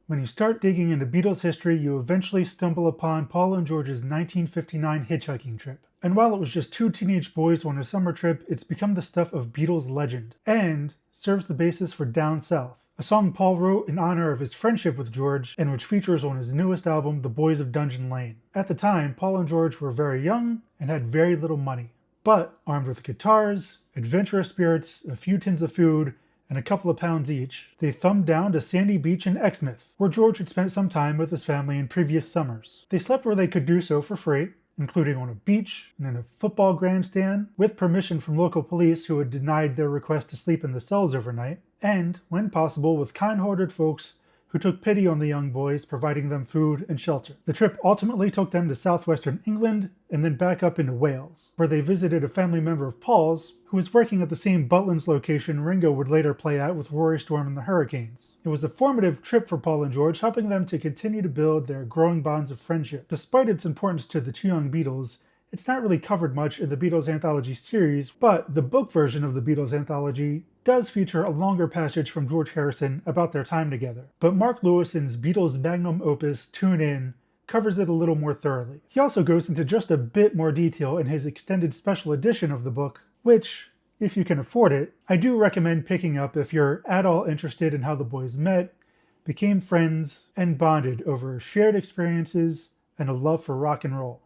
When you start digging into Beatles history, you eventually stumble upon Paul and George's 1959 hitchhiking trip. And while it was just two teenage boys on a summer trip, it's become the stuff of Beatles legend, and serves the basis for Down South, a song Paul wrote in honor of his friendship with George and which features on his newest album, The Boys of Dungeon Lane. At the time, Paul and George were very young and had very little money. But armed with guitars, adventurous spirits, a few tins of food, and a couple of pounds each, they thumbed down to Sandy Beach in Exmouth, where George had spent some time with his family in previous summers. They slept where they could do so for free, including on a beach and in a football grandstand, with permission from local police who had denied their request to sleep in the cells overnight, and, when possible, with kind-hearted folks who took pity on the young boys, providing them food and shelter. The trip ultimately took them to southwestern England and then back up into Wales, where they visited a family member of Paul's who was working at the same Butlins location Ringo would later play at with Rory Storm and the Hurricanes. It was a formative trip for Paul and George, helping them to continue to build their growing bonds of friendship. Despite its importance to the two young Beatles, it's not really covered much in the Beatles anthology series, but the book version of the Beatles anthology does feature a longer passage from George Harrison about their time together. But Mark Lewison's Beatles magnum opus, Tune In, covers it a little more thoroughly. He also goes into just a bit more detail in his extended special edition of the book, which, if you can afford it, I do recommend picking up if you're at all interested in how the boys met, became friends, and bonded over shared experiences and a love for rock and roll.